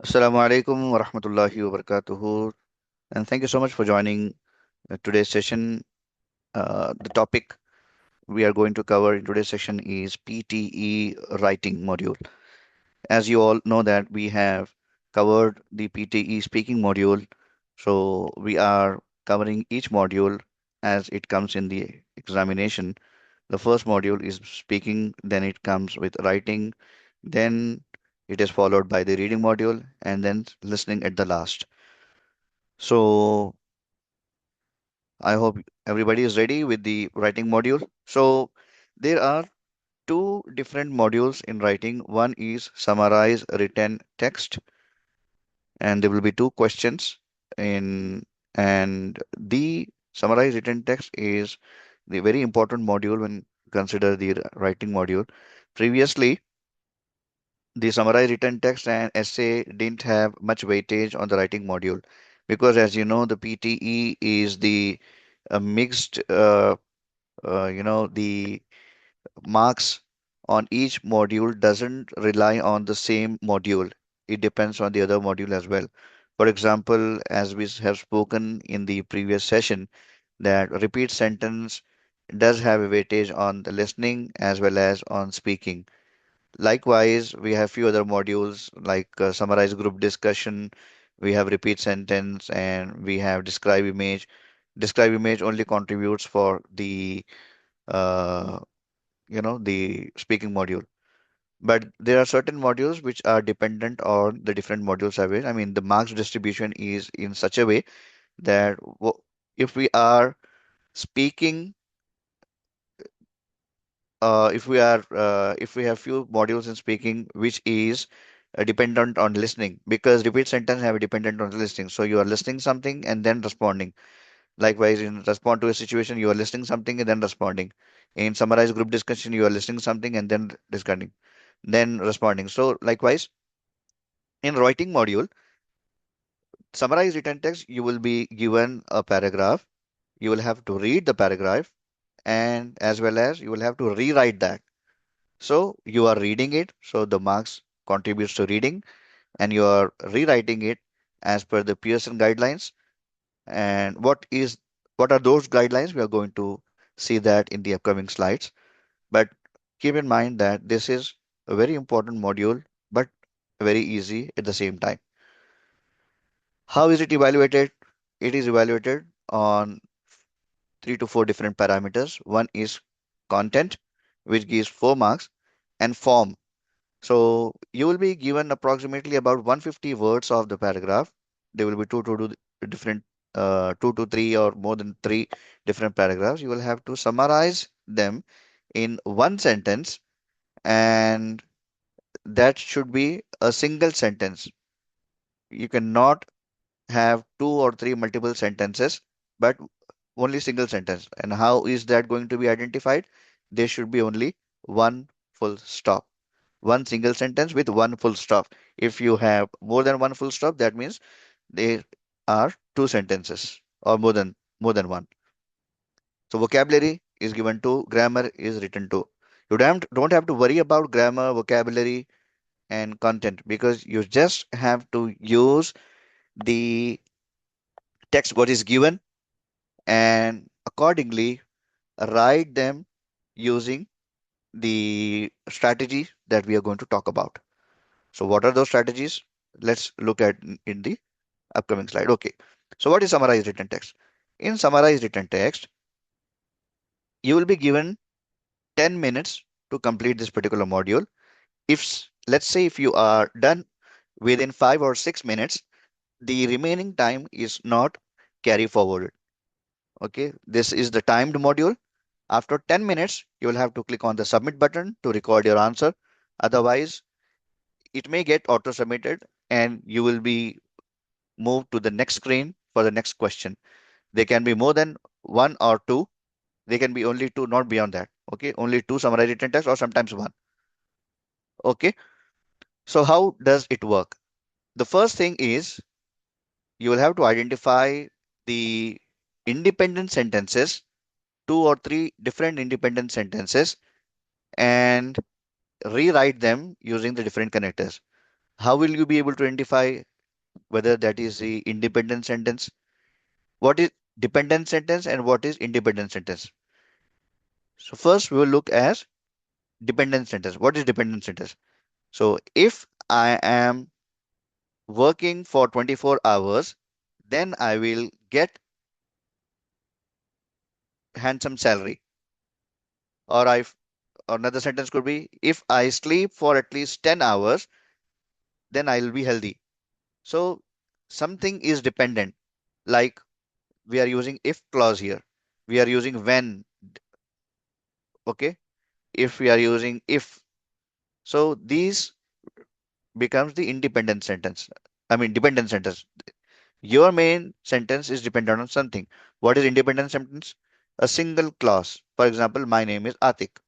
Assalamu alaikum wa rahmatullahi wa barakatuhu. And thank you so much for joining today's session. The topic we are going to cover in today's session is PTE writing module. As you all know that we have covered the PTE speaking module. So we are covering each module as it comes in the examination. The first module is speaking, then it comes with writing, then it is followed by the reading module, and then listening at the last. So I hope everybody is ready with the writing module. So there are two different modules in writing. One is summarize written text, and there will be two questions in and the summarize written text is the very important module when consider the writing module. Previously, the summarize written text and essay didn't have much weightage on the writing module because, as you know, the PTE is the mixed the marks on each module doesn't rely on the same module. It depends on the other module as well. For example, as we have spoken in the previous session, that repeat sentence does have a weightage on the listening as well as on speaking. Likewise, we have few other modules like summarize group discussion, we have repeat sentence, and we have describe image. Describe image only contributes for the uh, the speaking module, but there are certain modules which are dependent on the different module surveys. I mean, the marks distribution is in such a way that if we are speaking if we have few modules in speaking which is dependent on listening, because repeat sentence have a dependent on listening, so you are listening something and then responding. Likewise, in respond to a situation, you are listening something and then responding. In summarize group discussion, you are listening something and then discarding, then responding. So likewise, in writing module, summarize written text, you will be given a paragraph. You will have to read the paragraph, and as well as you will have to rewrite that. So you are reading it, so the marks contributes to reading, and you are rewriting it as per the Pearson guidelines. And what are those guidelines? We are going to see that in the upcoming slides. But keep in mind that this is a very important module, but very easy at the same time. How is it evaluated? It is evaluated on three to four different parameters. One is content, which gives 4 marks, and form. So you will be given approximately about 150 words of the paragraph. There will be different, two to three or more than three different paragraphs. You will have to summarize them in one sentence, and that should be a single sentence. You cannot have two or three multiple sentences, but only single sentence. And how is that going to be identified? There should be only one full stop, one single sentence with one full stop. If you have more than one full stop, that means there are two sentences or more than one. So vocabulary is given to, grammar is written to. You don't have to worry about grammar, vocabulary, and content, because you just have to use the text what is given and accordingly write them using the strategy that we are going to talk about. So what are those strategies? Let's look at in the upcoming slide. Okay. So what is summarized written text? In summarized written text, you will be given 10 minutes to complete this particular module. Let's say if you are done within 5 or 6 minutes, the remaining time is not carry forwarded. Okay. This is the timed module. After 10 minutes, you will have to click on the submit button to record your answer. Otherwise, it may get auto submitted and you will be moved to the next screen for the next question. They can be more than one or two. They can be only two, not beyond that. Okay, only two summarized written text or sometimes one. Okay, so how does it work? The first thing is you will have to identify the independent sentences, two or three different independent sentences, and rewrite them using the different connectors. How will you be able to identify whether that is the independent sentence? What is dependent sentence and what is independent sentence? So first we will look as dependent sentence. What is dependent sentence? So if I am working for 24 hours, then I will get handsome salary. Or another sentence could be if I sleep for at least 10 hours, then I will be healthy. So something is dependent. Like we are using if clause here. We are using when, okay? If we are using if. So these becomes the independent sentence. I mean dependent sentence. Your main sentence is dependent on something. What is independent sentence? A single clause. For example, my name is Atik.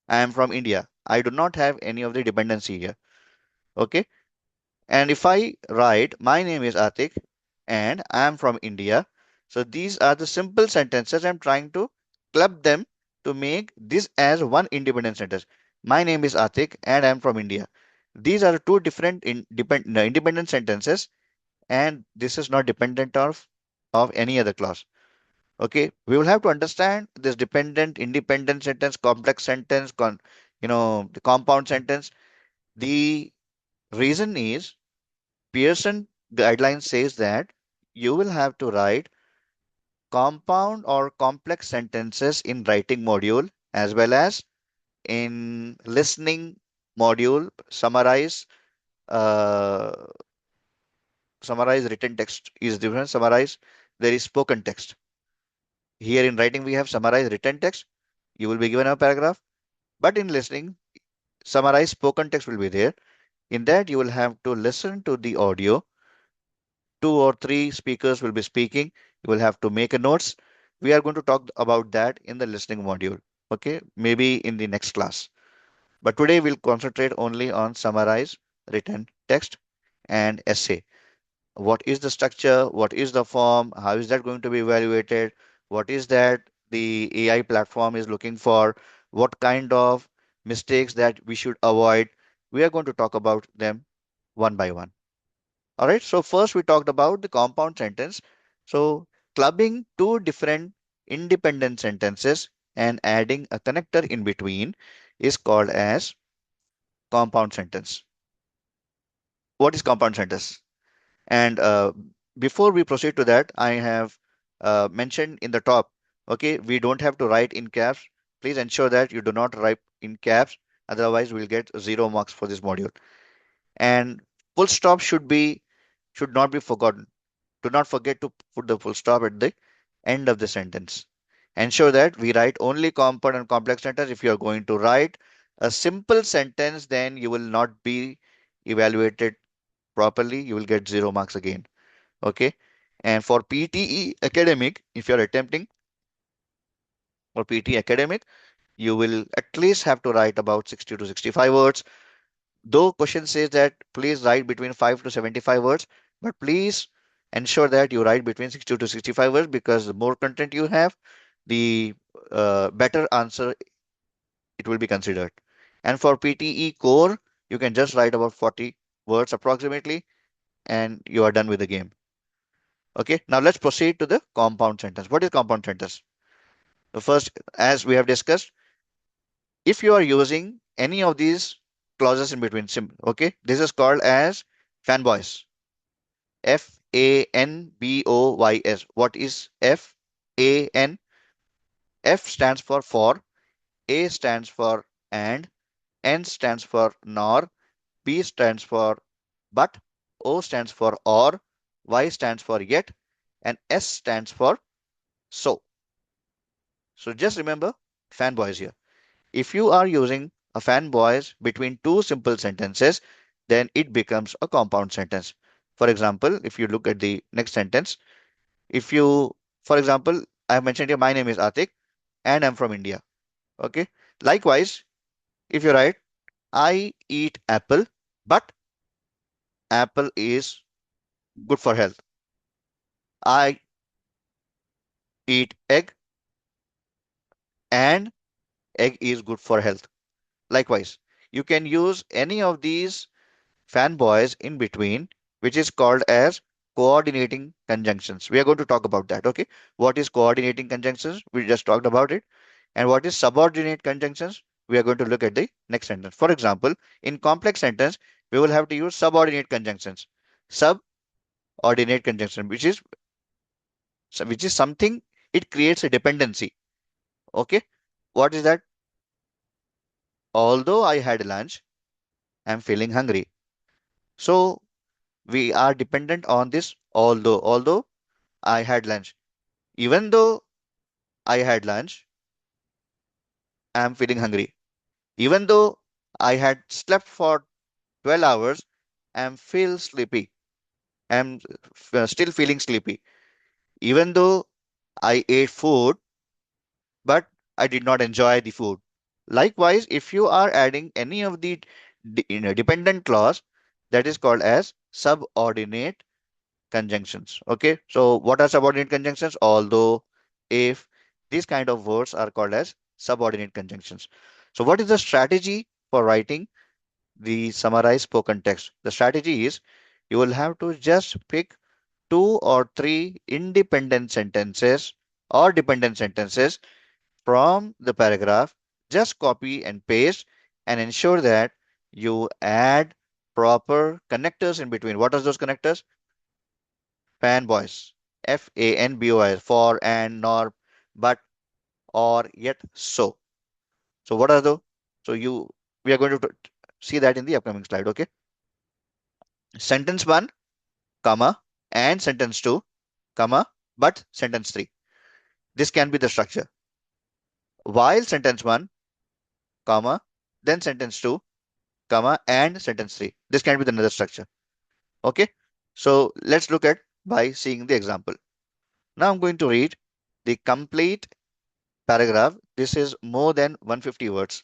I am from India. I do not have any of the dependency here. Okay. And if I write, my name is Atik and I am from India. So these are the simple sentences. I'm trying to club them to make this as one independent sentence. My name is Atik and I am from India. These are two different independent sentences, and this is not dependent of any other clause. Okay, we will have to understand this dependent, independent sentence, complex sentence, the compound sentence. The reason is Pearson guideline says that you will have to write compound or complex sentences in writing module as well as in listening module. Uh, Summarize written text is different. Summarize, there is spoken text. Here in writing we have summarize written text. You will be given a paragraph, but in listening, summarize spoken text will be there. In that you will have to listen to the audio. Two or three speakers will be speaking. You will have to make a notes. We are going to talk about that in the listening module. Okay, maybe in the next class. But today we'll concentrate only on summarize written text and essay. What is the structure? What is the form? How is that going to be evaluated? What is that the AI platform is looking for? What kind of mistakes that we should avoid? We are going to talk about them one by one. All right. So first we talked about the compound sentence. So clubbing two different independent sentences and adding a connector in between is called as compound sentence. What is compound sentence? And before we proceed to that, I have mentioned in the top, okay, we don't have to write in caps. Please ensure that you do not write in caps. Otherwise, we'll get 0 marks for this module. And full stop should not be forgotten. Do not forget to put the full stop at the end of the sentence. Ensure that we write only compound and complex sentence. If you are going to write a simple sentence, then you will not be evaluated properly. You will get 0 marks again. Okay. And for PTE academic, if you're attempting for PTE academic, you will at least have to write about 60 to 65 words. Though question says that please write between 5 to 75 words, but please ensure that you write between 60 to 65 words, because the more content you have, the better answer it will be considered. And for PTE core, you can just write about 40 words approximately, and you are done with the game. Okay, now let's proceed to the compound sentence. What is compound sentence? The first, as we have discussed, if you are using any of these clauses in between, okay, this is called as fanboys. Fanboys. What is Fan? F stands for, A stands for and, N stands for nor, B stands for but, O stands for or, Y stands for yet, and S stands for so. So just remember fanboys here. If you are using a fanboys between two simple sentences, then it becomes a compound sentence. For example, if you look at the next sentence, if you, for example, I have mentioned here, my name is Atik and I'm from India. Okay. Likewise, if you write, I eat apple, but apple is good for health. I eat egg and egg is good for health. Likewise, you can use any of these fanboys in between, which is called as coordinating conjunctions. We are going to talk about that. Okay. What is coordinating conjunctions? We just talked about it. And what is subordinate conjunctions? We are going to look at the next sentence. For example, in complex sentence, we will have to use subordinate conjunctions. Subordinate conjunction, which is something, it creates a dependency. Okay. What is that? Although I had lunch, I'm feeling hungry. So we are dependent on this although I had lunch. Even though I had lunch, I'm feeling hungry. Even though I had slept for 12 hours, I'm feel sleepy. I'm still feeling sleepy. Even though I ate food, but I did not enjoy the food. Likewise, if you are adding any of the dependent clause, that is called as subordinate conjunctions. Okay, so what are subordinate conjunctions? Although, if, these kind of words are called as subordinate conjunctions. So what is the strategy for writing the summarized spoken text? The strategy is you will have to just pick two or three independent sentences or dependent sentences from the paragraph, just copy and paste and ensure that you add proper connectors in between. What are those connectors? Fanboys. FANBOIS, for, and, nor, but, or, yet, so. So what are those? So we are going to see that in the upcoming slide. Okay. Sentence 1, comma, and sentence 2, comma, but sentence 3. This can be the structure. While sentence 1, comma, then sentence 2, comma, and sentence 3. This can be the another structure. Okay. So let's look at by seeing the example. Now I'm going to read the complete paragraph. This is more than 150 words,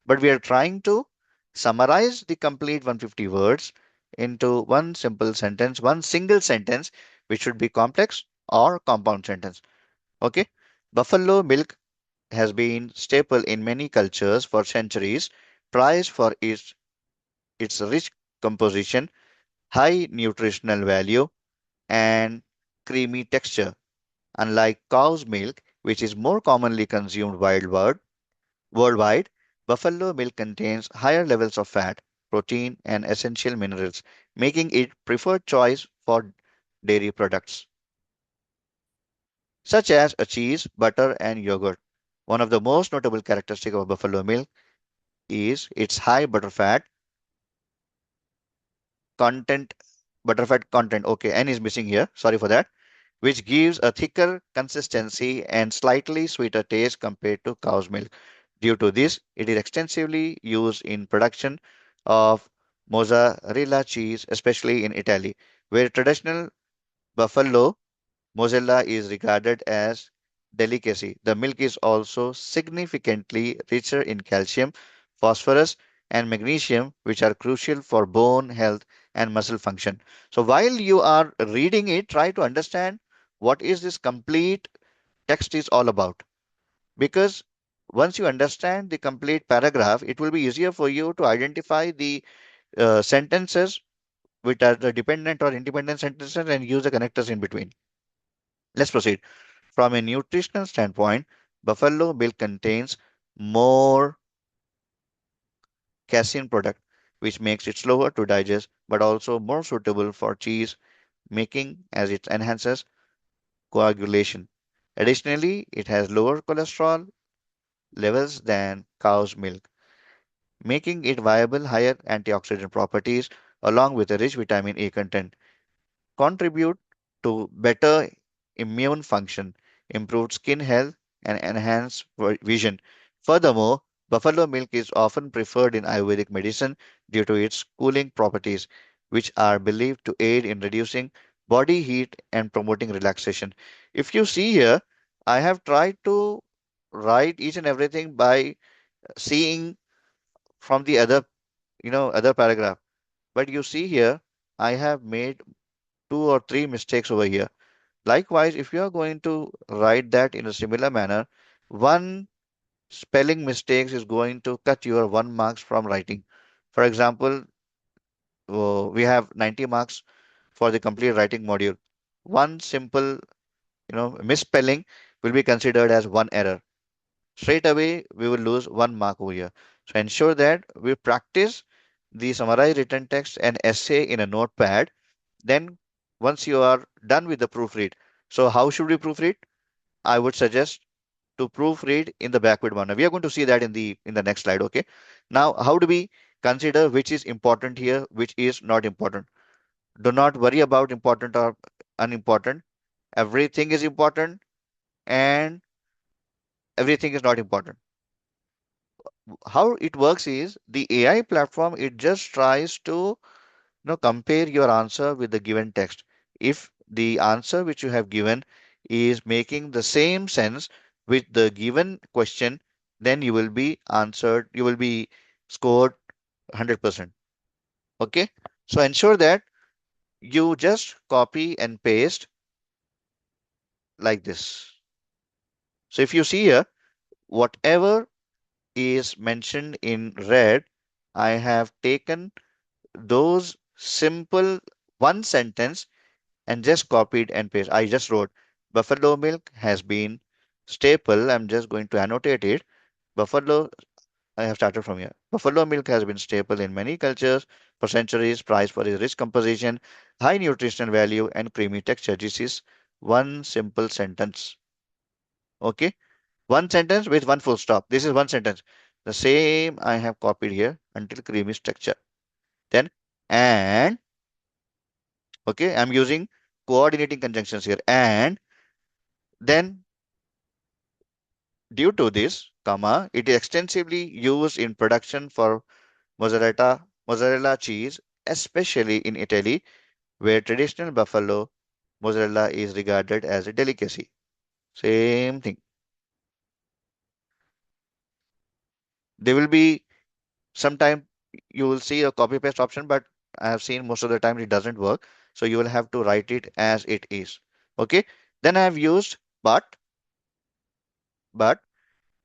but we are trying to summarize the complete 150 words into one simple sentence, one single sentence, which should be complex or compound sentence. Okay. Buffalo milk has been staple in many cultures for centuries, prized for its rich composition, high nutritional value, and creamy texture. Unlike cow's milk, which is more commonly consumed worldwide, buffalo milk contains higher levels of fat, protein, and essential minerals, making it preferred choice for dairy products, such as a cheese, butter, and yogurt. One of the most notable characteristics of buffalo milk is its high content, butterfat content. Okay, N is missing here. Sorry for that. Which gives a thicker consistency and slightly sweeter taste compared to cow's milk. Due to this, it is extensively used in production of mozzarella cheese, especially in Italy, where traditional buffalo mozzarella is regarded as delicacy. The milk is also significantly richer in calcium, phosphorus, and magnesium, which are crucial for bone health and muscle function. So while you are reading it, try to understand what is this complete text is all about. Because once you understand the complete paragraph, it will be easier for you to identify the sentences which are the dependent or independent sentences and use the connectors in between. Let's proceed. From a nutritional standpoint, buffalo milk contains more casein product, which makes it slower to digest, but also more suitable for cheese making as it enhances coagulation. Additionally, it has lower cholesterol levels than cow's milk, making it viable higher antioxidant properties along with a rich vitamin A content contribute to better immune function, improved skin health, and enhanced vision. Furthermore, buffalo milk is often preferred in Ayurvedic medicine due to its cooling properties, which are believed to aid in reducing body heat and promoting relaxation. If you see here, I have tried to write each and everything by seeing from the other paragraph. But you see here, I have made two or three mistakes over here. Likewise, if you are going to write that in a similar manner, one spelling mistake is going to cut your 1 marks from writing. For example, we have 90 marks for the complete writing module. One simple, misspelling will be considered as one error. Straight away, we will lose 1 mark over here. So ensure that we practice the summarized written text and essay in a notepad. Then once you are done with the proofread, so how should we proofread? I would suggest to proofread in the backward manner. We are going to see that in the next slide. Okay. Now, how do we consider which is important here, which is not important? Do not worry about important or unimportant. Everything is important and everything is not important. How it works is the AI platform, it just tries to compare your answer with the given text. If the answer which you have given is making the same sense with the given question, then you will be scored 100%. Okay. So ensure that you just copy and paste like this. So if you see here, whatever is mentioned in red, I have taken those simple one sentence and just copied and pasted. I just wrote buffalo milk has been staple. I'm just going to annotate it. Buffalo, I have started from here. Buffalo milk has been staple in many cultures for centuries, prized for its rich composition, high nutritional value, and creamy texture. This is one simple sentence. Okay. One sentence with one full stop. This is one sentence. The same I have copied here until creamy texture. Then, and, okay, I'm using coordinating conjunctions here. And then due to this, comma, it is extensively used in production for mozzarella cheese, especially in Italy, where traditional buffalo mozzarella is regarded as a delicacy. Same thing. There will be sometime you will see a copy paste option, but I have seen most of the time it doesn't work. So you will have to write it as it is. Okay. Then I have used but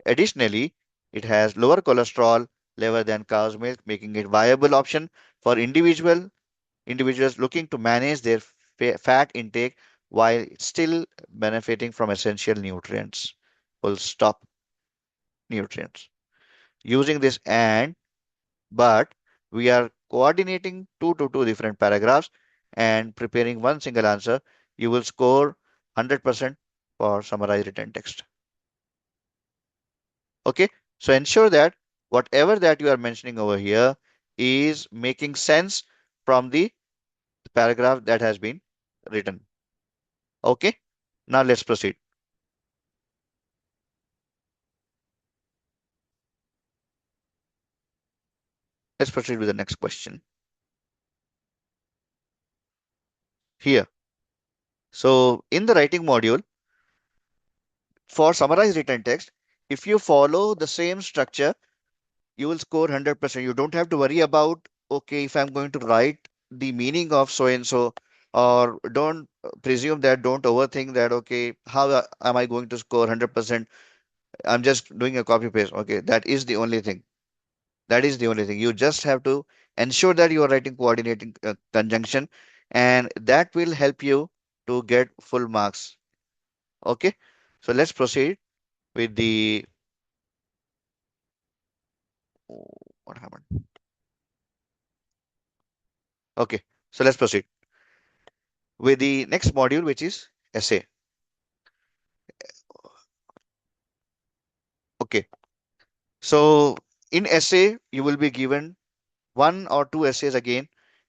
additionally, it has lower cholesterol level than cow's milk, making it viable option for individuals looking to manage their fat intake while still benefiting from essential nutrients. Full stop nutrients. Using this and but we are coordinating two different paragraphs and preparing one single answer. You will score 100% for summarized written text. Okay, so ensure that whatever that you are mentioning over here is making sense from the paragraph that has been written. Okay, now let's proceed. Let's proceed with the next question here. So in the writing module, for summarized written text, if you follow the same structure, you will score 100%. You don't have to worry about, okay, if I'm going to write the meaning of so and so, or don't presume that, don't overthink that, okay, how am I going to score 100%? I'm just doing a copy paste. Okay, that is the only thing. That is the only thing. You just have to ensure that you are writing coordinating conjunction, and that will help you to get full marks. Okay, so let's proceed with the oh, what happened? Okay, so let's proceed with the next module, which is essay. Okay, so in essay, you will be given one or two essays again,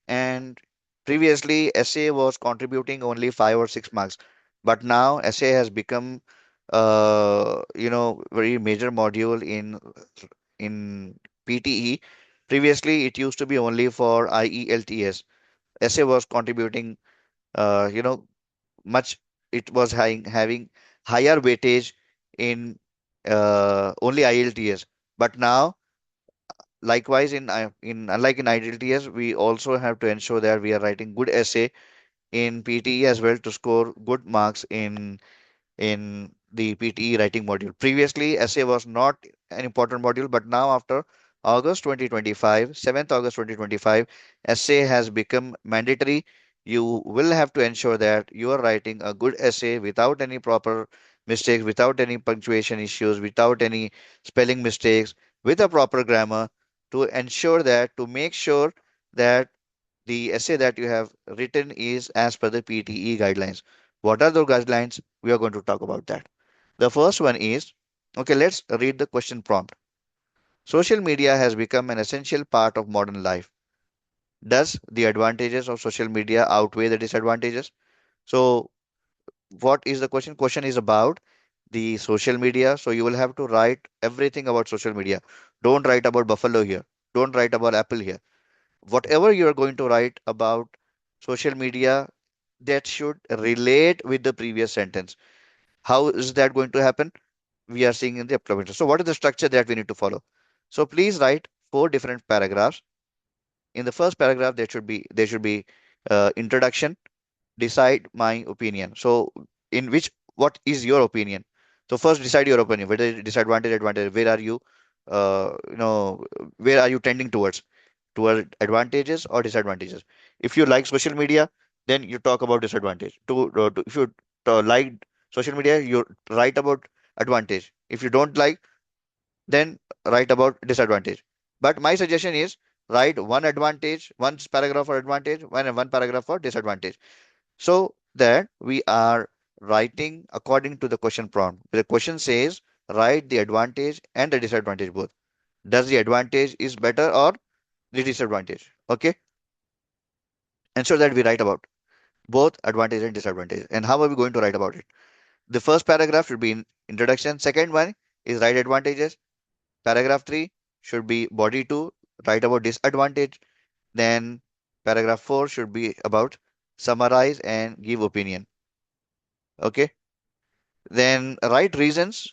and previously essay was contributing only 5 or 6 marks, but now essay has become very major module in PTE. Previously, it used to be only for IELTS. Essay was contributing, uh, you know, much. It was having higher weightage in only IELTS, but now likewise, in unlike in IELTS, we also have to ensure that we are writing good essay in PTE as well to score good marks in the PTE writing module. Previously, essay was not an important module, but now after August 2025, 7th August 2025, essay has become mandatory. You will have to ensure that you are writing a good essay without any proper mistakes, without any punctuation issues, without any spelling mistakes, with a proper grammar to ensure that, to make sure that the essay that you have written is as per the PTE guidelines. What are those guidelines? We are going to talk about that. The first one is, okay, let's read the question prompt. Social media has become an essential part of modern life. Does the advantages of social media outweigh the disadvantages? So, what is the question? Question is about the social media. So, you will have to write everything about social media. Don't write about Buffalo here. Don't write about Apple here. Whatever you are going to write about social media, that should relate with the previous sentence. How is that going to happen? We are seeing in the upcoming. So, what is the structure that we need to follow? So, please write four different paragraphs. In the first paragraph, there should be introduction, decide my opinion. So, in which what is your opinion? So, first decide your opinion. Whether it is disadvantage, advantage. Where are you? Where are you tending towards? Toward advantages or disadvantages? If you like social media, then you talk about disadvantage. If you like social media, you write about advantage. If you don't like, then write about disadvantage. But my suggestion is write one advantage, one paragraph for advantage, one paragraph for disadvantage. So that we are writing according to the question prompt. The question says write the advantage and the disadvantage both. Does the advantage is better or the disadvantage? Okay. Ensure that we write about both advantage and disadvantage. And how are we going to write about it? The first paragraph should be in introduction. Second one is write advantages. Paragraph 3 should be body 2, write about disadvantage. Then paragraph 4 should be about summarize and give opinion. Okay. Then write reasons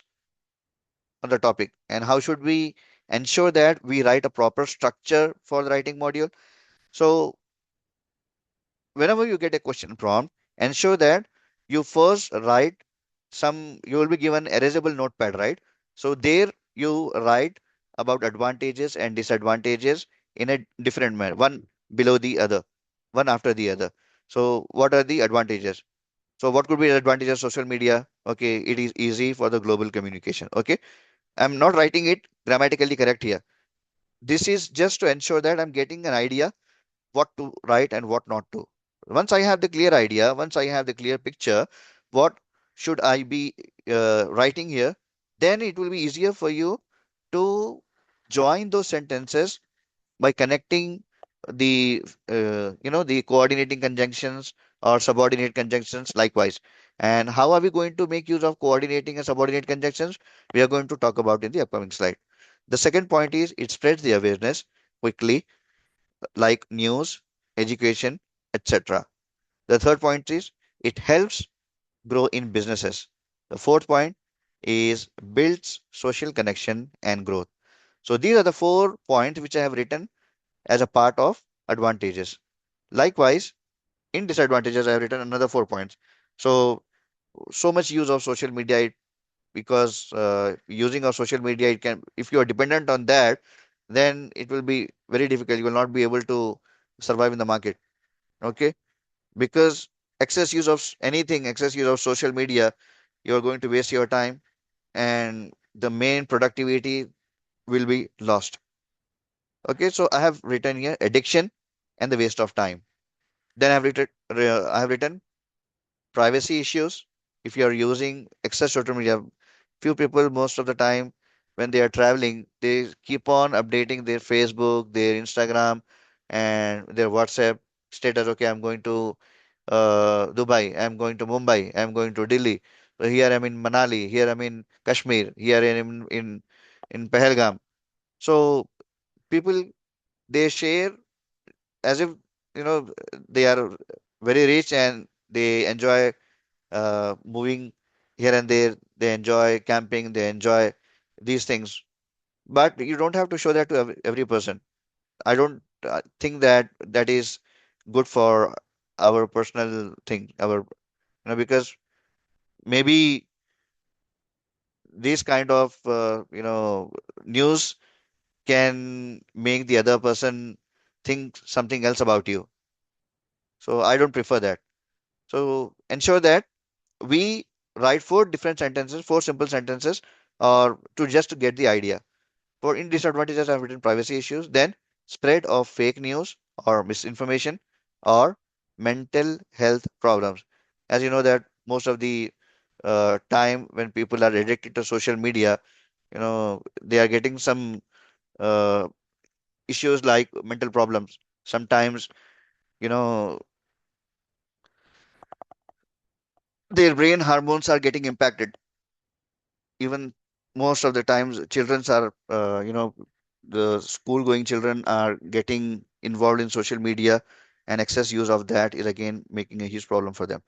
on the topic. And how should we ensure that we write a proper structure for the writing module? So whenever you get a question prompt, ensure that you first write you will be given erasable notepad, right? So there you write about advantages and disadvantages in a different manner, one below the other, one after the other. So what are the advantages? So what could be the advantage of social media? Okay, it is easy for the global communication. Okay, I'm not writing it grammatically correct here. This is just to ensure that I'm getting an idea what to write and what not to. Once I have the clear idea, once I have the clear picture, what should I be writing here, then it will be easier for you to join those sentences by connecting the coordinating conjunctions or subordinate conjunctions likewise. And how are we going to make use of coordinating and subordinate conjunctions? We are going to talk about in the upcoming slide. The second point is it spreads the awareness quickly, like news, education, etc. The third point is it helps grow in businesses. The fourth point is builds social connection and growth. So these are the 4 points which I have written as a part of advantages. Likewise, in disadvantages, I have written another 4 points. So so much use of social media because using of social media, it can if you are dependent on that, then it will be very difficult. You will not be able to survive in the market. Okay, because excess use of social media, you are going to waste your time and the main productivity will be lost. Okay, so I have written here addiction and the waste of time. Then I have written privacy issues. If you are using excess social media, few people most of the time when they are traveling, they keep on updating their Facebook, their Instagram, and their WhatsApp status. Okay, I'm going to Dubai, I'm going to Mumbai, I'm going to Delhi. So here I'm in Manali, here I'm in Kashmir, here in Pahalgam. So people they share as if they are very rich and they enjoy moving here and there. They enjoy camping, they enjoy these things. But you don't have to show that to every person. I don't think that that is good for our personal thing, because maybe these kind of news can make the other person think something else about you. So I don't prefer that. So ensure that we write four different sentences, four simple sentences, or to just to get the idea. For in disadvantages, I've written privacy issues, then spread of fake news or misinformation, or mental health problems. As you know that most of the time when people are addicted to social media, they are getting some uh, issues like mental problems. Sometimes, you know, their brain hormones are getting impacted. Even most of the times, children are, the school going children are getting involved in social media, and excess use of that is again making a huge problem for them.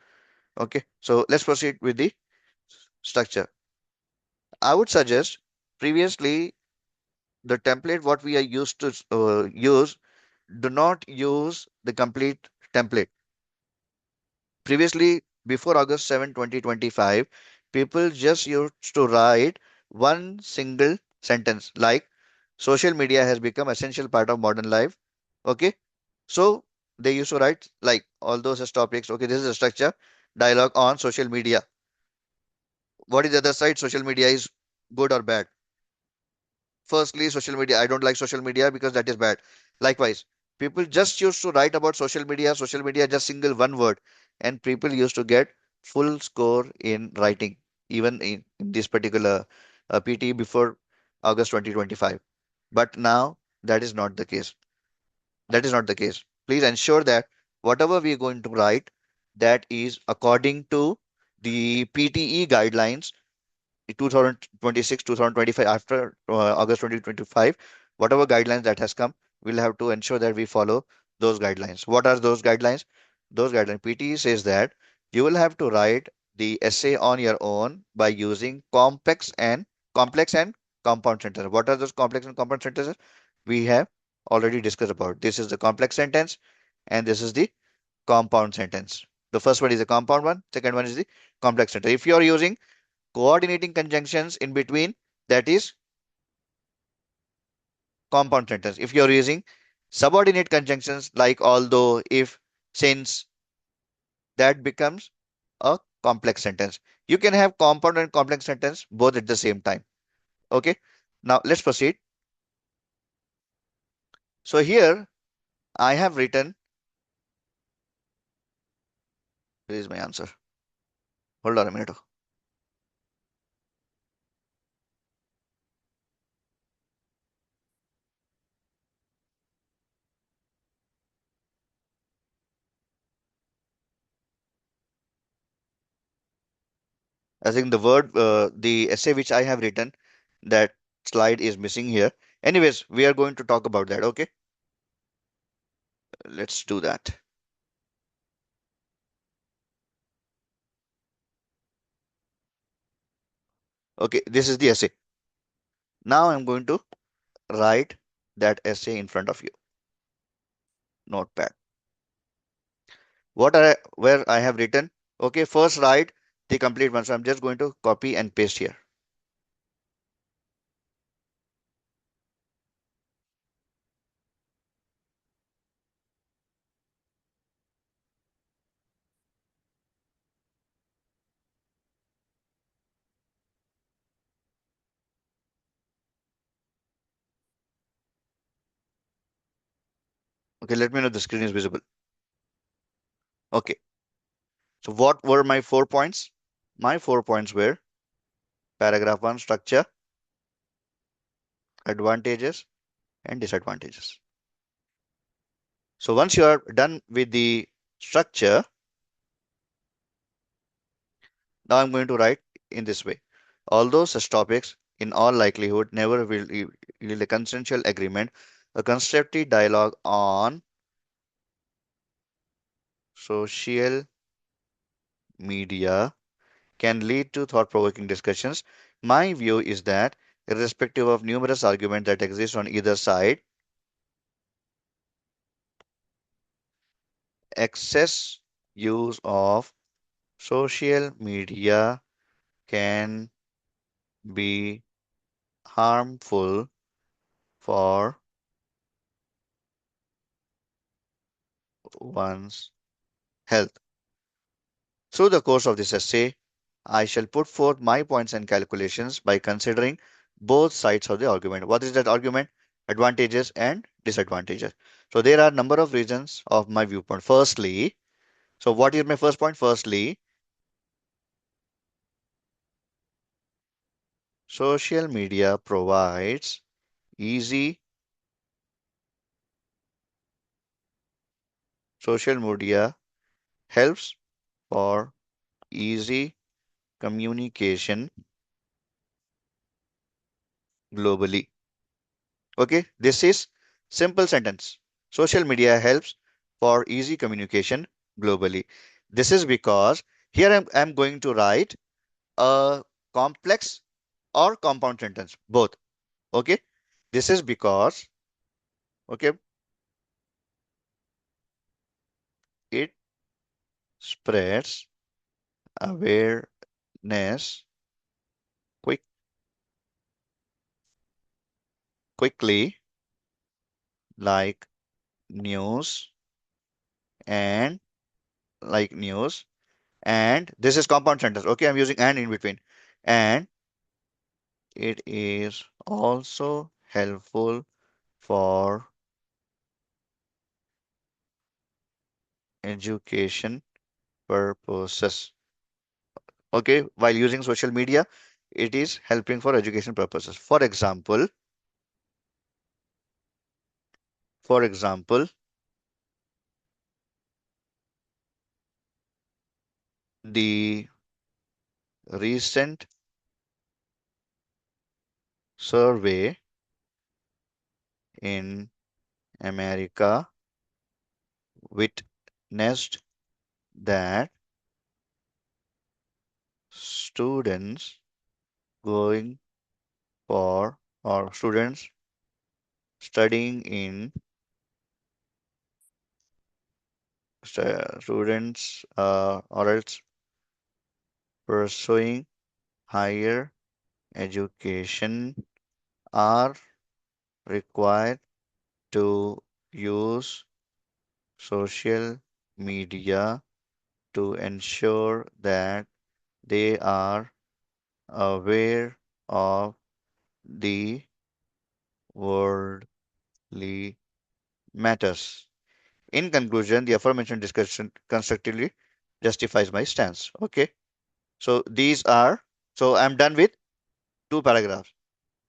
Okay, so let's proceed with the structure. I would suggest previously the template what we are used to use, do not use the complete template. Previously, before August 7, 2025, people just used to write one single sentence like social media has become essential part of modern life. Okay. So they used to write like all those as topics. Okay, this is a structure. Dialogue on social media. What is the other side? Social media is good or bad? Firstly, social media. I don't like social media because that is bad. Likewise, people just used to write about social media, just single one word, and people used to get full score in writing, even in this particular PTE before August 2025. But now that is not the case. That is not the case. Please ensure that whatever we are going to write, that is according to the PTE guidelines 2026, 2025, after August 2025, whatever guidelines that has come, we'll have to ensure that we follow those guidelines. What are those guidelines? Those guidelines, PTE says that you will have to write the essay on your own by using complex and compound sentences. What are those complex and compound sentences? We have already discussed about. This is the complex sentence, and this is the compound sentence. The first one is the compound one, second one is the complex sentence. If you are using coordinating conjunctions in between, that is compound sentence. If you're using subordinate conjunctions like although, if, since, that becomes a complex sentence. You can have compound and complex sentence both at the same time. Okay. Now let's proceed. So here I have written, here is my answer. Hold on a minute. I think the essay which I have written, that slide is missing here. Anyways, we are going to talk about that. Okay. Let's do that. Okay. This is the essay. Now I'm going to write that essay in front of you. Notepad. Where I have written. Okay, first write the complete one. So I'm just going to copy and paste here. Okay, let me know if the screen is visible. Okay, so what were my 4 points? My 4 points were paragraph one, structure, advantages, and disadvantages. So once you are done with the structure, now I'm going to write in this way. Although such topics, in all likelihood, never will yield a consensual agreement, a constructive dialogue on social media can lead to thought-provoking discussions. My view is that, irrespective of numerous arguments that exist on either side, excess use of social media can be harmful for one's health. Through the course of this essay, I shall put forth my points and calculations by considering both sides of the argument. What is that argument? Advantages and disadvantages. So there are a number of reasons of my viewpoint. Firstly, so what is my first point? Firstly, social media provides easy, social media helps for easy communication globally. Okay, this is simple sentence. Social media helps for easy communication globally. This is because here I'm going to write a complex or compound sentence, both. Okay, this is because, okay, it spreads awareness quick, quickly like news and news, and this is compound sentence. Okay, I'm using and in between. And it is also helpful for education purposes. Okay, while using social media, it is helping for education purposes. For example, the recent survey in America witnessed that students going for or students studying in students or else pursuing higher education are required to use social media to ensure that they are aware of the worldly matters. In conclusion, the aforementioned discussion constructively justifies my stance. Okay. So these are, so I'm done with two paragraphs.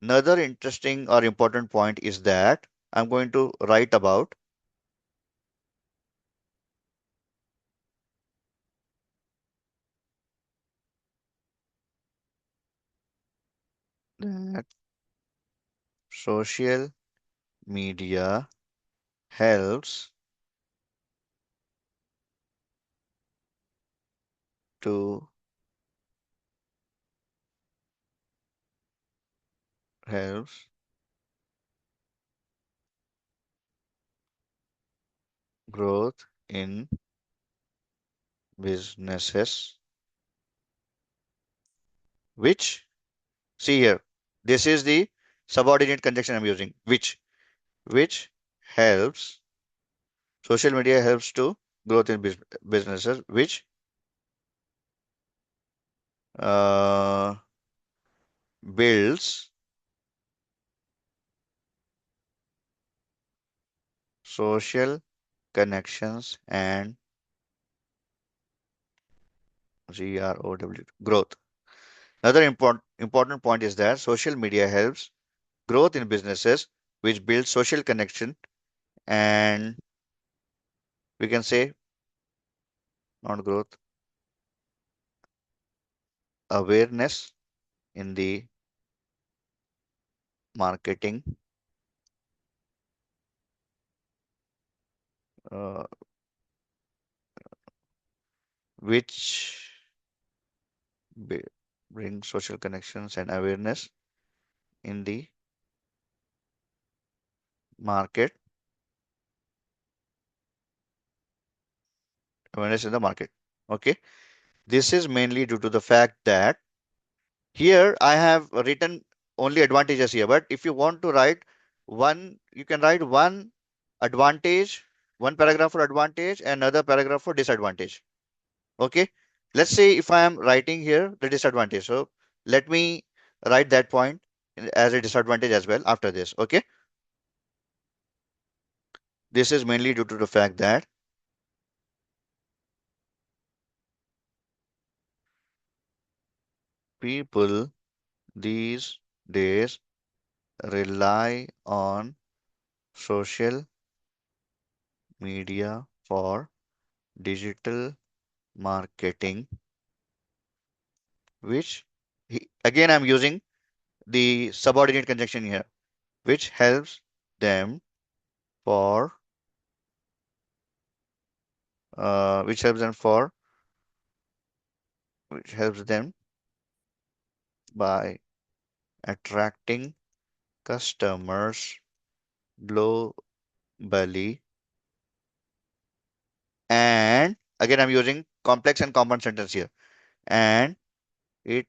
Another interesting or important point is that I'm going to write about that social media helps to helps growth in businesses, which, see here, this is the subordinate conjunction I'm using, which helps, social media helps to growth in businesses, which uh, builds social connections and growth. Another important point is that social media helps growth in businesses, which build social connection and, we can say, not growth, awareness in the marketing, uh, which b- bring social connections and in the market, awareness in the market. Okay. This is mainly due to the fact that here I have written only advantages here, but if you want to write You can write one advantage, one paragraph for advantage, and another paragraph for disadvantage. Okay. Let's say if I am writing here the disadvantage. So let me write that point as a disadvantage as well after this. Okay. This is mainly due to the fact that people these days rely on social media for digital marketing, which again I'm using the subordinate conjunction here, which helps them for which helps them for which helps them by attracting customers globally. And again, I'm using complex and compound sentence here. And it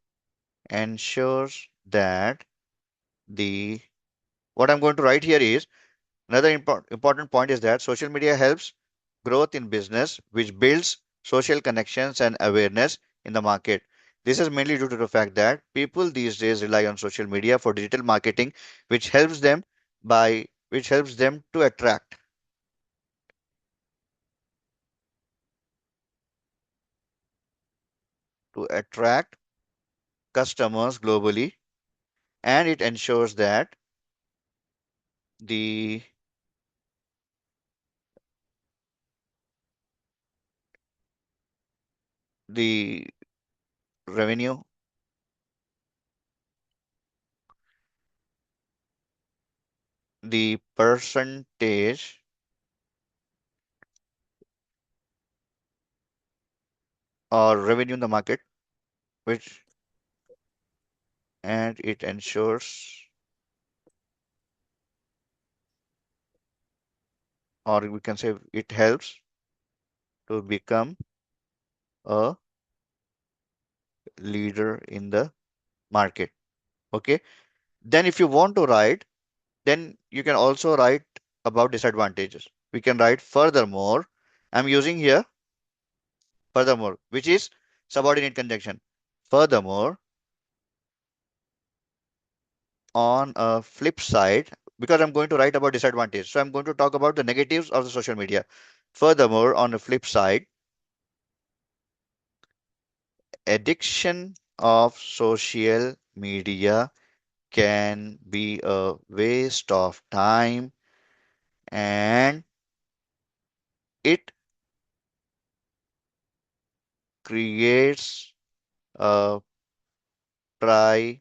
ensures that the what I'm going to write here is another important point is that social media helps growth in business, which builds social connections and awareness in the market. This is mainly due to the fact that people these days rely on social media for digital marketing, which helps them which helps them to attract customers globally, and it ensures that the the revenue, the percentage or revenue in the market, which and it ensures, or we can say it helps to become a leader in the market. Okay. Then if you want to write, then you can also write about disadvantages. We can write furthermore. I'm using here furthermore, which is subordinate conjunction. Furthermore, on a flip side, because I'm going to write about disadvantage, so I'm going to talk about the negatives of the social media. Furthermore, on the flip side, addiction of social media can be a waste of time, and it creates a privacy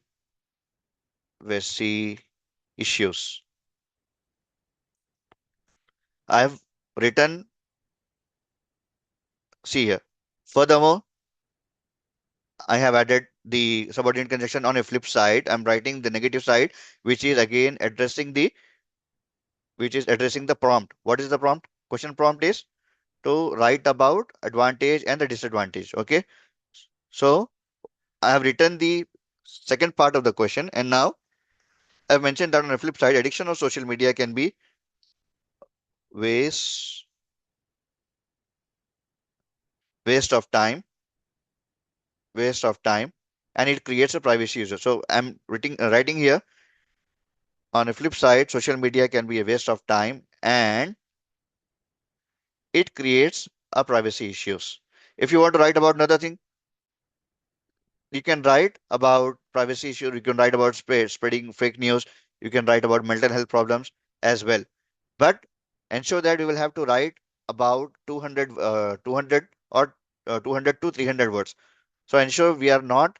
issues. I've written, see here. Furthermore, I have added the subordinate conjunction on a flip side. I'm writing the negative side, which is again addressing the prompt. What is the prompt? Question prompt is to write about advantage and the disadvantage. Okay. So I have written the second part of the question, and now I've mentioned that on the flip side, addiction of social media can be waste waste of time, waste of time, and it creates a privacy issue. So I'm writing here on a flip side, social media can be a waste of time and it creates a privacy issues. If you want to write about another thing, you can write about privacy issues. You can write about spreading fake news. You can write about mental health problems as well. But ensure that you will have to write about 200 or 200 to 300 words. So ensure we are not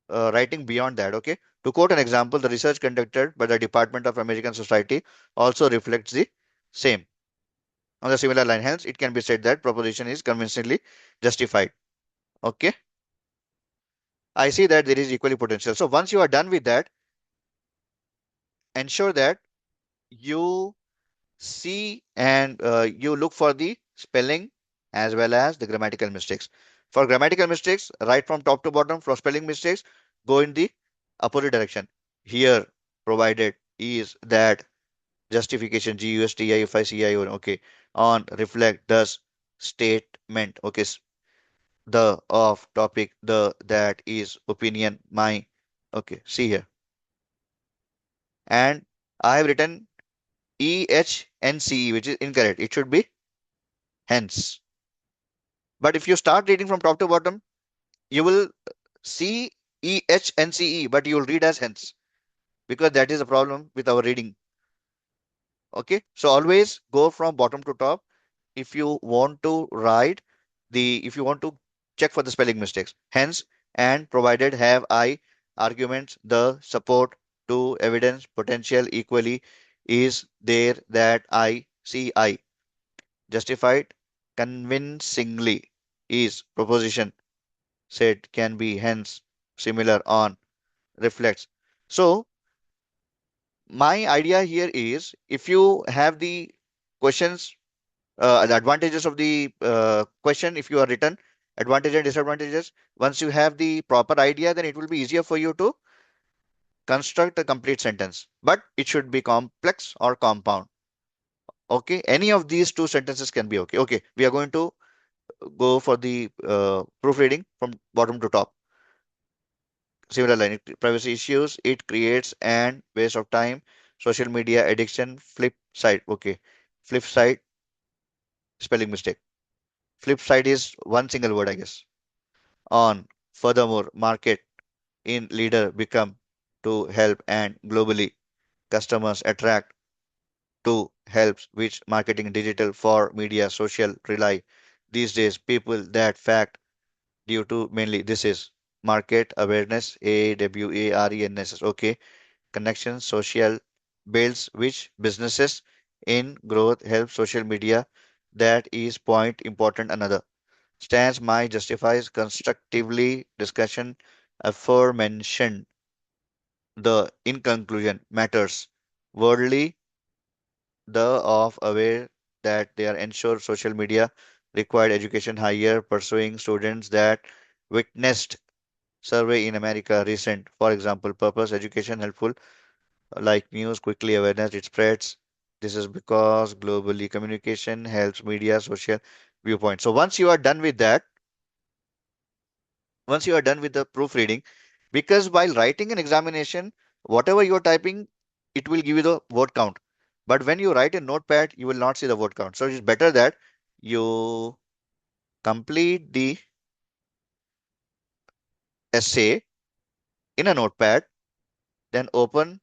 writing beyond that. Okay. To quote an example, the research conducted by the Department of American Society also reflects the same. On the similar line, hence, it can be said that proposition is convincingly justified. Okay. I see that there is equally potential. So once you are done with that, ensure that you see and you look for the spelling as well as the grammatical mistakes. For grammatical mistakes, right from top to bottom. For spelling mistakes, go in the opposite direction. Here, provided, is, that. justification, GUSTIFICIO, okay, on, reflect, does, statement, okay, the, of, topic, the, that, is, opinion, my, okay, see here. And I have written EHNCE, which is incorrect. It should be hence. But if you start reading from top to bottom, you will see EHNCE, but you will read as hence because that is a problem with our reading. Okay, so always go from bottom to top if you want to write if you want to check for the spelling mistakes. Hence, and provided, have, I, arguments, the, support, to, evidence, potential, equally, is, there, that, I, see, I, justified, convincingly, is, proposition, said, can be, hence, similar, on, reflects. So my idea here is if you have the questions, the advantages of the question, if you are written, advantages and disadvantages, once you have the proper idea, then it will be easier for you to construct a complete sentence. But it should be complex or compound. Okay, any of these two sentences can be okay. Okay, we are going to go for the proofreading from bottom to top. Similar line, privacy issues, it creates and waste of time, social media addiction, flip side. Okay, flip side, spelling mistake. Flip side is one single word, I guess. On, furthermore, market, in, leader, become, to, help, and globally, customers, attract, to, helps, which, marketing, digital, for, media, social, rely. These days, people, that, fact, due to, mainly, this is, market, awareness, AWARENS. Okay, connections, social, builds, which, businesses, in, growth, help, social media, that is, point, important, another. Stands, my, justifies, constructively, discussion, aforementioned, the, in conclusion, matters, worldly, the, of, aware, that, they are, ensure, social media, required, education, higher, pursuing, students, that, witnessed, survey in America, recent, for example, purpose, education, helpful, like news, quickly, awareness, it spreads. This is because globally communication helps, media, social, viewpoint. So once you are done with the proofreading, because while writing an examination, whatever you are typing, it will give you the word count. But when you write a notepad, you will not see the word count. So it's better that you complete the essay in a notepad, then open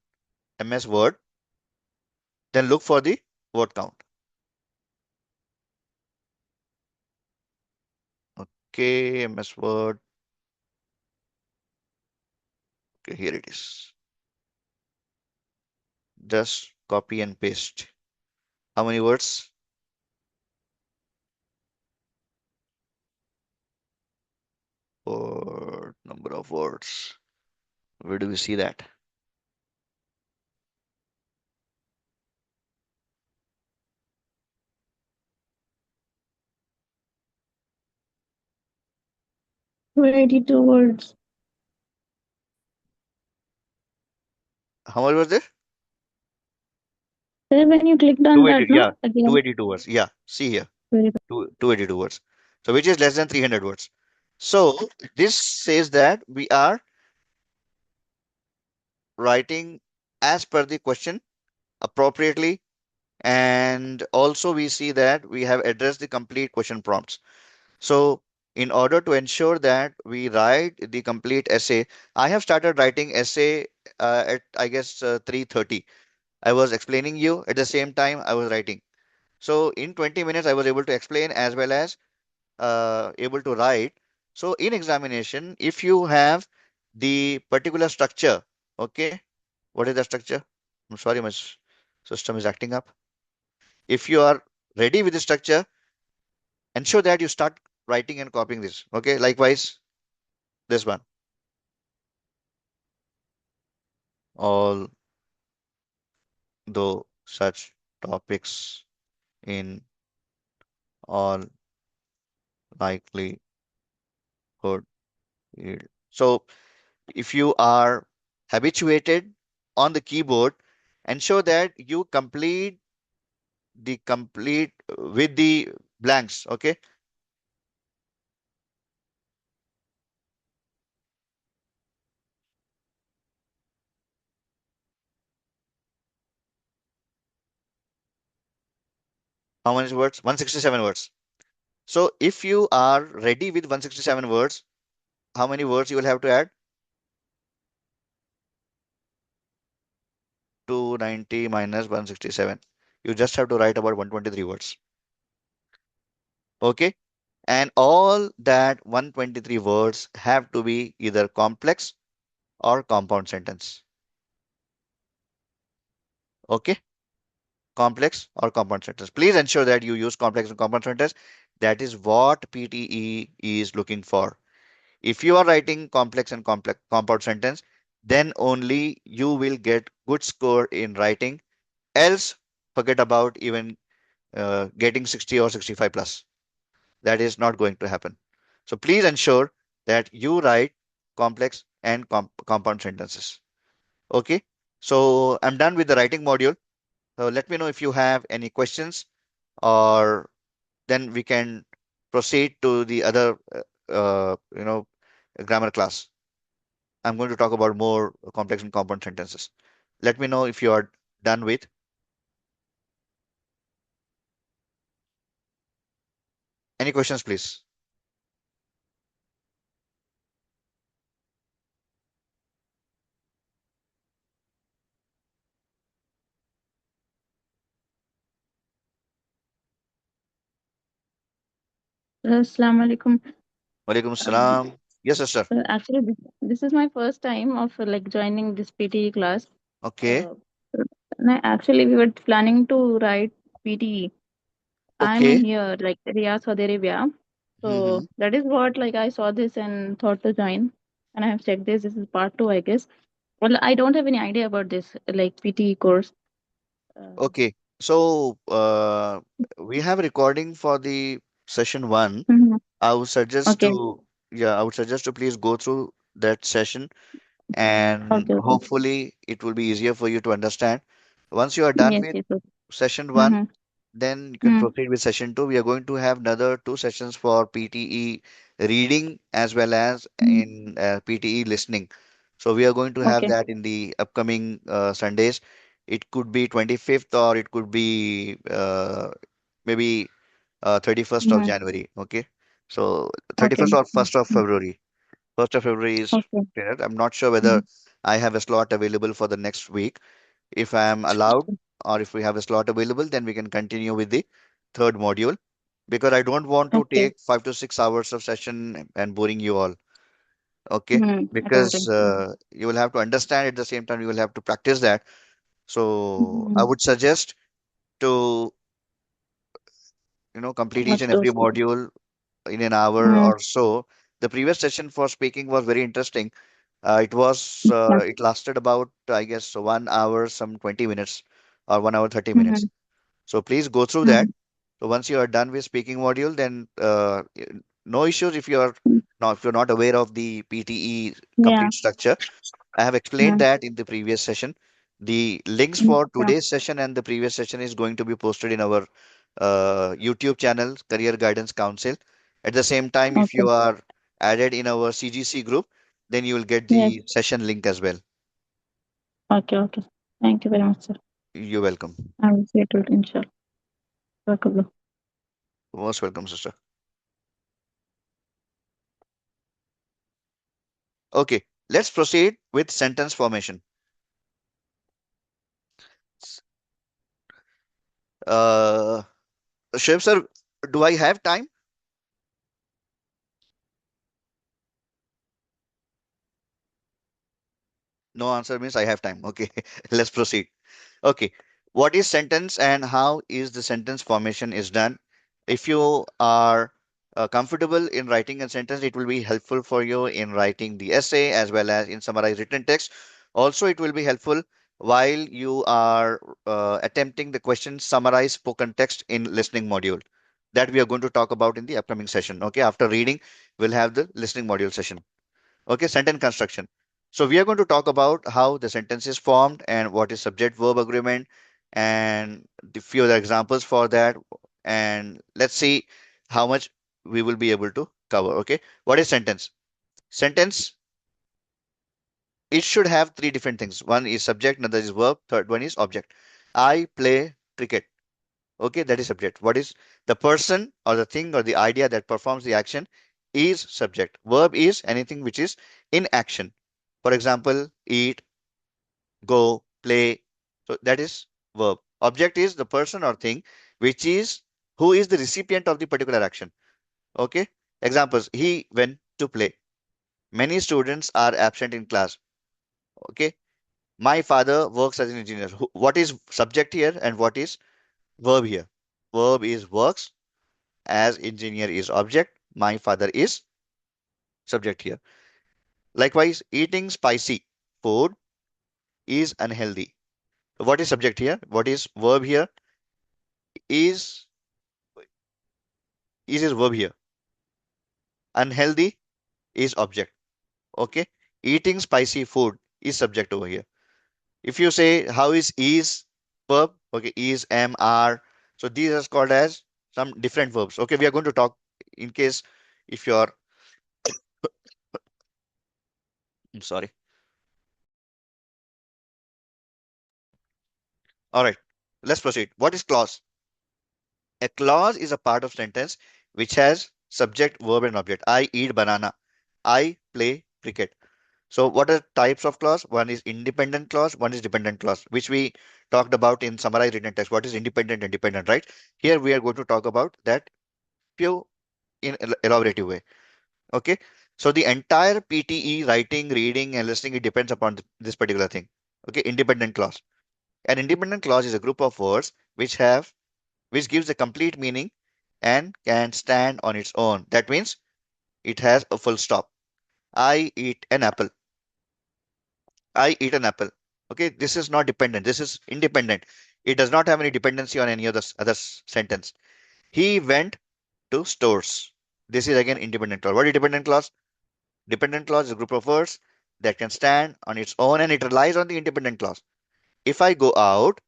MS Word, then look for the word count. Okay, MS Word. Okay, here it is. Just copy and paste. How many words? Word, number of words. Where do we see that? Ready two words. How much was there? Then when you clicked on that, 280, no? yeah, Again. 282 words. Yeah, see here, Very 282 words. So which is less than 300 words. So this says that we are writing as per the question appropriately, and also we see that we have addressed the complete question prompts. So in order to ensure that we write the complete essay, I have started writing essay at I guess 3:30. I was explaining you at the same time I was writing. So in 20 minutes I was able to explain as well as able to write. So in examination, if you have the particular structure, okay, what is the structure? I'm sorry, my system is acting up. If you are ready with the structure, ensure that you start writing and copying this. Okay, likewise, this one. Although such topics in all likelihood so if you are habituated on the keyboard ensure that you complete with the blanks. Okay. How many words? 167 words. So if you are ready with 167 words, how many words you will have to add? 290 minus 167. You just have to write about 123 words. Okay. And all that 123 words have to be either complex or compound sentence. Okay. Complex or compound sentence. Please ensure that you use complex and compound sentence. That is what PTE is looking for. If you are writing complex and complex compound sentence, then only you will get good score in writing. Else, forget about even getting 60 or 65 plus. That is not going to happen. So please ensure that you write complex and compound sentences. Okay. So I'm done with the writing module. So let me know if you have any questions, or then we can proceed to the other, grammar class. I'm going to talk about more complex and compound sentences. Let me know if you are done with any questions, please. Assalamu alaikum. Walaikum Uh, salam. Yes, sister. Actually, this is my first time of like joining this PTE class. Okay. Uh, Actually, we were planning to write PTE. I'm in Okay. here, like Riyadh, Saudi Arabia. Mm-hmm. So that is what like I saw this and thought to join. And I have checked this. This is part 2, I guess. Well, I don't have any idea about this like PTE course. Uh, Okay. So we have recording for the session one. mhm. I would suggest Okay. to, yeah, I would suggest to please go through that session, and Okay. Okay. hopefully it will be easier for you to understand. Once you are done Yes. with Yes. Okay. session one, Mm-hmm. then you can Mm. proceed with session two. We are going to have another two sessions for PTE reading as well as Mm. in PTE listening. So we are going to have Okay. that in the upcoming Sundays. It could be 25th, or it could be maybe 31st of Mm. January. Okay. So Okay. 31st or 1st of Mm. February. 1st of February is Okay. clear. I'm not sure whether Mm. I have a slot available for the next week. If I am allowed, or if we have a slot available, then we can continue with the third module, because I don't want to Okay. take 5 to 6 hours of session and boring you all. Okay, Mm. I don't because think so. you will have to understand, at the same time you will have to practice that. So I Mm. would suggest to complete each Must and do every so. module in an hour Mm. or so. The previous session for speaking was very interesting. Yeah. It lasted about, I guess, 1 hour, some 20 minutes, or 1 hour, 30 minutes. Mm. So please go through that. Mm. So once you are done with speaking module, then no issues if you are Mm. not if you're not aware of the PTE Yeah. complete structure. I have explained Mm. that in the previous session. The links Mm. for Yeah. today's session and the previous session is going to be posted in our YouTube channel, Career Guidance Council. At the same time, if Okay. you are added in our CGC group, then you will get Yes. the session link as well. Okay. Okay. Thank you very much, sir. You're welcome. I will see it out, inshallah. Barakallah. Most welcome, sister. Okay, let's proceed with sentence formation. Uh, Shiv sir, do I have time? No answer means I have time. Okay, let's proceed. Okay, what is sentence and how is the sentence formation is done? If you are comfortable in writing a sentence, it will be helpful for you in writing the essay as well as in summarized written text. Also, it will be helpful while you are attempting the question summarize spoken text in listening module that we are going to talk about in the upcoming session. Okay, after reading, we'll have the listening module session. Okay, sentence construction. So we are going to talk about how the sentence is formed and what is subject verb agreement and the few other examples for that. And let's see how much we will be able to cover. Okay. What is sentence? Sentence, it should have three different things. One is subject, another is verb, third one is object. I play cricket. Okay, that is subject. What is the person or the thing or the idea that performs the action is subject. Verb is anything which is in action. For example, eat, go, play. So that is verb. Object is the person or thing which is who is the recipient of the particular action. Okay. Examples. He went to play. Many students are absent in class. Okay. My father works as an engineer. What is subject here and what is verb here? Verb is works, as engineer is object. My father is subject here. Likewise, eating spicy food is unhealthy. What is subject here? What is verb here? Is is verb here. Unhealthy is object. Okay. Eating spicy food is subject over here. If you say how is verb, okay, is, am, are. So these are called as some different verbs. Okay, we are going to talk in case if you're, I'm sorry. All right, let's proceed. What is clause? A clause is a part of sentence which has subject, verb, and object. I eat banana. I play cricket. So what are types of clause? One is independent clause, one is dependent clause, which we talked about in summarized written text. What is independent and dependent, right? Here we are going to talk about that few in elaborative way. Okay. So the entire PTE, writing, reading, and listening, it depends upon this particular thing. Okay. Independent clause. An independent clause is a group of words which gives a complete meaning and can stand on its own. That means it has a full stop. I eat an apple. I eat an apple. Okay, this is not dependent. This is independent. It does not have any dependency on any other sentence. He went to stores. This is again independent clause. What is dependent clause? Dependent clause is a group of words that can stand on its own and it relies on the independent clause. If I go out,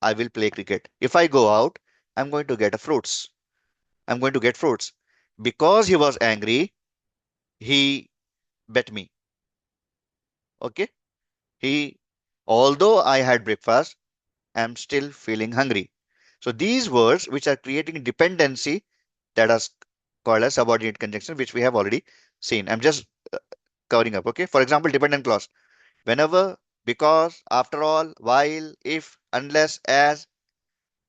I will play cricket. If I go out, I'm going to get a fruits. I'm going to get fruits. Because he was angry, he bet me. Okay. He, although I had breakfast, am still feeling hungry. So these words which are creating dependency that are called as subordinate conjunction, which we have already seen. I'm just covering up. Okay. For example, dependent clause. Whenever, because, after all, while, if, unless, as,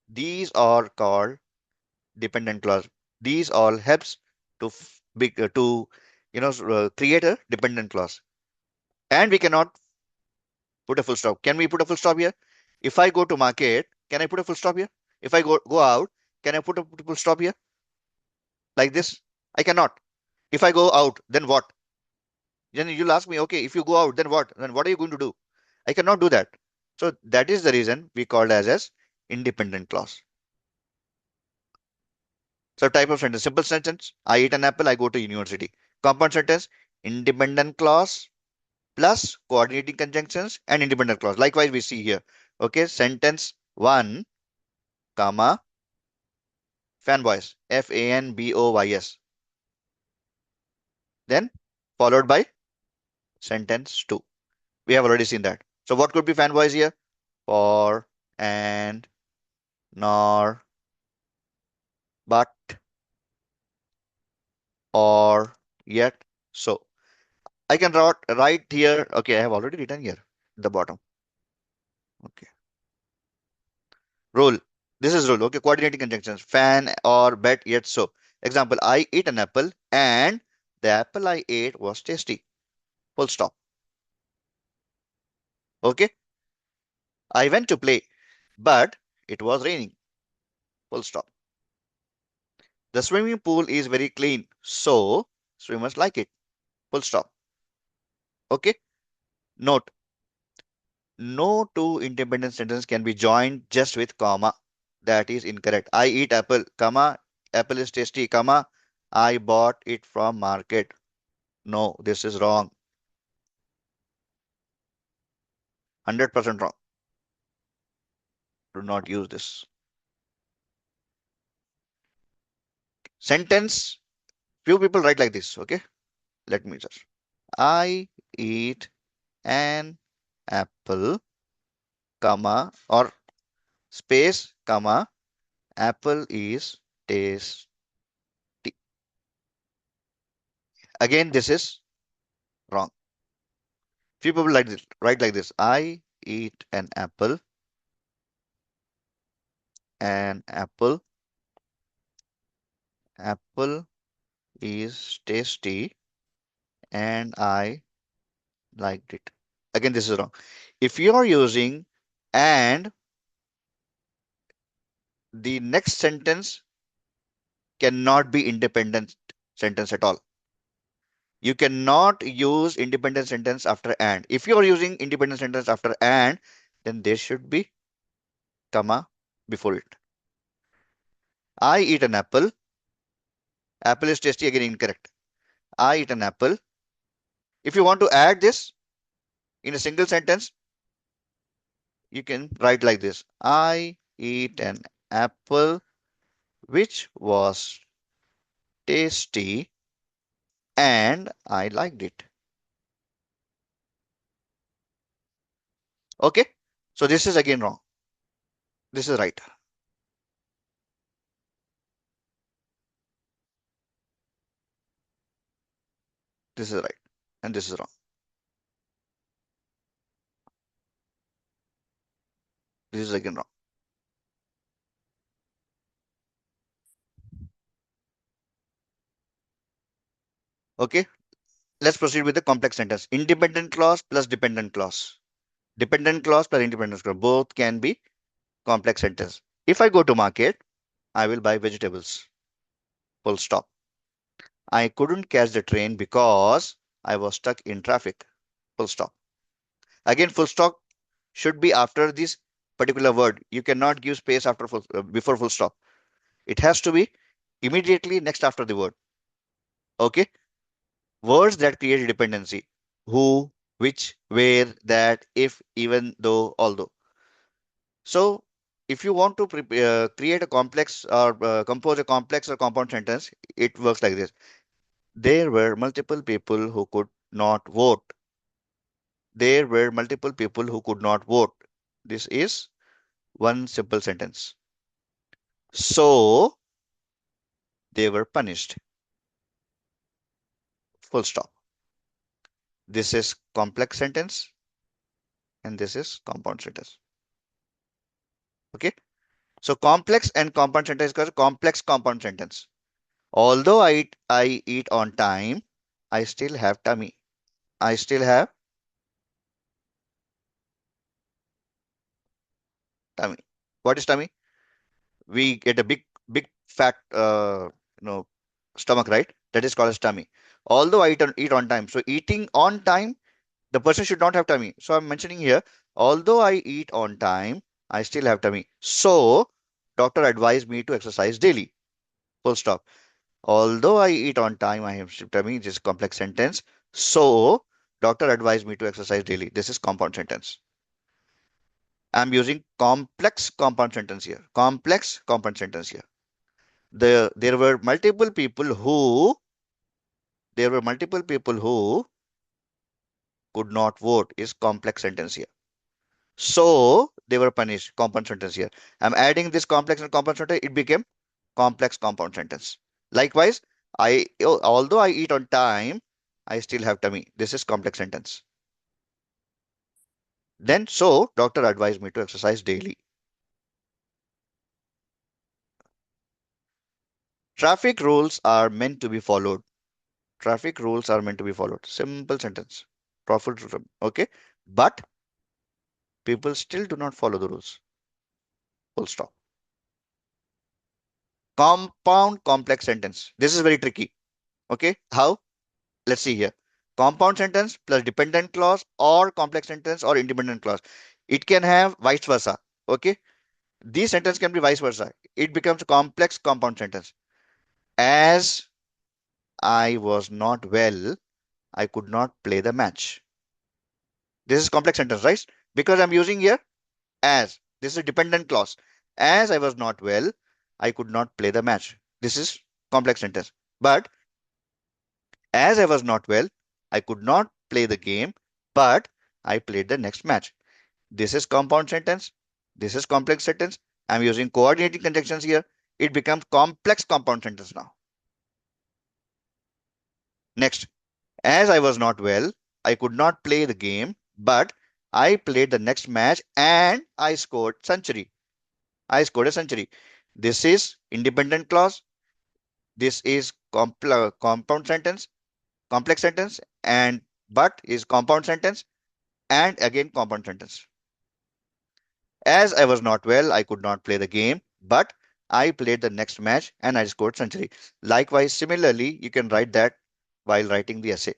these are called dependent clause. These all helps to to create a dependent clause. And we cannot put a full stop. Can we put a full stop here? If I go to market, can I put a full stop here? If I go out, can I put a full stop here? Like this? I cannot. If I go out, then what? Then you'll ask me, okay, if you go out, then what? Then what are you going to do? I cannot do that. So that is the reason we called as independent clause. So type of sentence, simple sentence, I eat an apple, I go to university. Compound sentence, independent clause plus coordinating conjunctions and independent clause. Likewise, we see here. Okay, sentence one, comma, fanboys, Fanboys. Then followed by sentence two. We have already seen that. So what could be fanboys here? For, and, nor, but, or, yet, so. I can write here. Okay, I have already written here at the bottom. Okay. Rule. This is rule. Okay. Coordinating conjunctions. Fan or bet yet so. Example. I ate an apple and the apple I ate was tasty. Full stop. Okay. I went to play, but it was raining. Full stop. The swimming pool is very clean, so swimmers like it. Full stop. Okay. Note. No two independent sentences can be joined just with comma. That is incorrect. I eat apple, comma, apple is tasty, comma, I bought it from market. No, this is wrong. 100% wrong. Do not use this. Sentence, few people write like this, okay? Let me just. I eat an apple, comma, or space, comma, apple is tasty. Again, this is wrong. Few people like this, write like this. I eat an apple, apple is tasty, and I liked it. Again, this is wrong. If you are using and, the next sentence cannot be independent sentence at all. You cannot use independent sentence after and. If you are using independent sentence after and, then there should be comma before it. I eat an apple. Apple is tasty. Again, incorrect. I eat an apple. If you want to add this in a single sentence, you can write like this. I eat an apple which was tasty and I liked it. Okay. So this is again wrong. This is right. This is right. And this is wrong. This is again wrong. Okay. Let's proceed with the complex sentence. Independent clause plus dependent clause. Dependent clause plus independent clause. Both can be complex sentence. If I go to market, I will buy vegetables. Full stop. I couldn't catch the train because I was stuck in traffic. Full stop. Again, full stop should be after this particular word. You cannot give space after before full stop. It has to be immediately next after the word. Okay. Words that create dependency. Who, which, where, that, if, even, though, although. So, if you want to create a complex or compose a complex or compound sentence, it works like this. There were multiple people who could not vote. There were multiple people who could not vote. This is one simple sentence. So, they were punished. Full stop. This is complex sentence and this is compound sentence. Okay. So complex and compound sentence is called complex compound sentence. Although I eat on time, I still have tummy. I still have tummy. What is tummy? We get a big fat stomach, right? That is called as tummy. Although I eat on time. So eating on time, the person should not have tummy. So I'm mentioning here, although I eat on time, I still have tummy. So doctor advised me to exercise daily. Full stop. Although I eat on time, I have tummy. This is complex sentence. So doctor advised me to exercise daily. This is compound sentence. I'm using complex compound sentence here. Complex compound sentence here. There were multiple people who there were multiple people who could not vote is complex sentence here. So they were punished. Compound sentence here. I'm adding this complex and compound sentence. It became complex compound sentence. Likewise, although I eat on time, I still have tummy. This is complex sentence. Then so doctor advised me to exercise daily. Traffic rules are meant to be followed. Traffic rules are meant to be followed. Simple sentence. Profit. Okay. But people still do not follow the rules. Full stop. Compound complex sentence. This is very tricky. Okay. How? Let's see here. Compound sentence plus dependent clause or complex sentence or independent clause. It can have vice versa. Okay. These sentence can be vice versa. It becomes a complex compound sentence. As I was not well, I could not play the match. This is complex sentence, right? because I'm using here as. This is a dependent clause. As I was not well, I could not play the match. This is complex sentence. But as I was not well, I could not play the game, but I played the next match. This is compound sentence. This is complex sentence. I'm using coordinating conjunctions here. It becomes complex compound sentence now. Next, as I was not well, I could not play the game, but I played the next match and I scored century. I scored a century. This is independent clause. This is compound sentence, complex sentence, and but is compound sentence and again compound sentence. As I was not well, I could not play the game, but I played the next match and I scored century. Likewise, similarly, you can write that while writing the essay.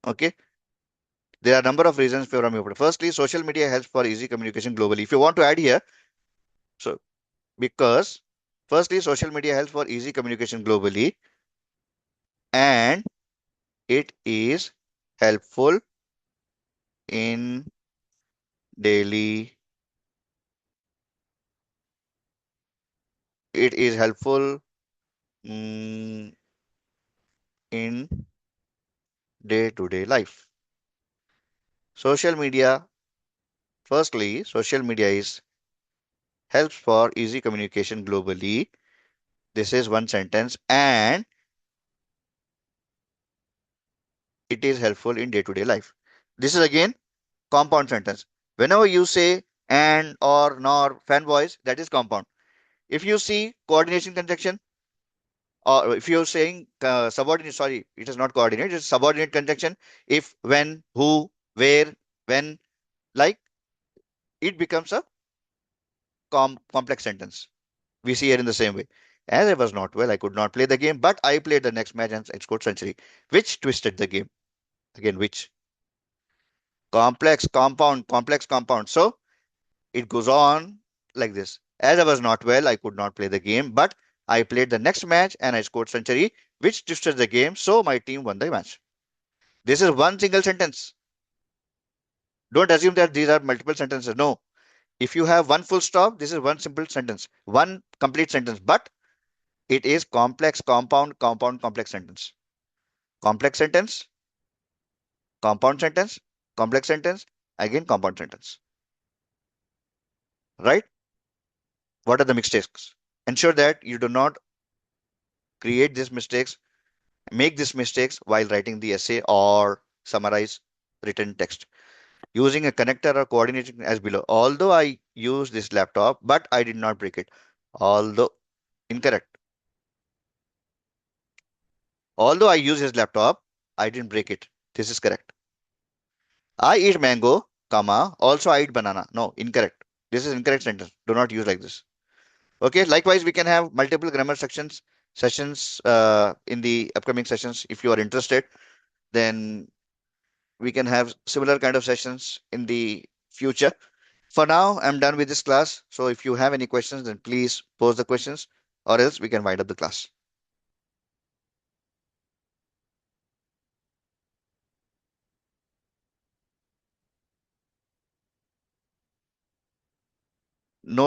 Okay. There are a number of reasons for your. Firstly, social media helps for easy communication globally. If you want to add here, so because firstly, social media helps for easy communication globally, and it is helpful in daily. It is helpful in day-to-day life. Social media. Firstly, social media is helps for easy communication globally. This is one sentence, and it is helpful in day-to-day life. This is again compound sentence. Whenever you say and, or, nor, fan voice, that is compound. If you see coordination conjunction, or if you're saying subordinate, sorry, it is not coordinate, it's subordinate conjunction. If, when, who, where, when, like, it becomes a complex sentence. We see here in the same way. As I was not well, I could not play the game, but I played the next match and I scored century, which twisted the game. Again, which complex compound. So it goes on like this. As I was not well, I could not play the game, but I played the next match and I scored century, which twisted the game. So my team won the match. This is one single sentence. Don't assume that these are multiple sentences. No. If you have one full stop, this is one simple sentence, one complete sentence, but it is complex, complex sentence. Complex sentence, compound sentence, complex sentence, again compound sentence. Right? What are the mistakes? Ensure that you do not create these mistakes, make these mistakes while writing the essay or summarize written text. Using a connector or coordinating as below. Although I use this laptop, but I did not break it. Although incorrect. Although I use his laptop, I didn't break it. This is correct. I eat mango, comma, also I eat banana. No, incorrect. This is incorrect sentence. Do not use like this. Okay, likewise, we can have multiple grammar sessions in the upcoming sessions. If you are interested, then we can have similar kind of sessions in the future. For now, I'm done with this class. So if you have any questions, then please pose the questions or else we can wind up the class. No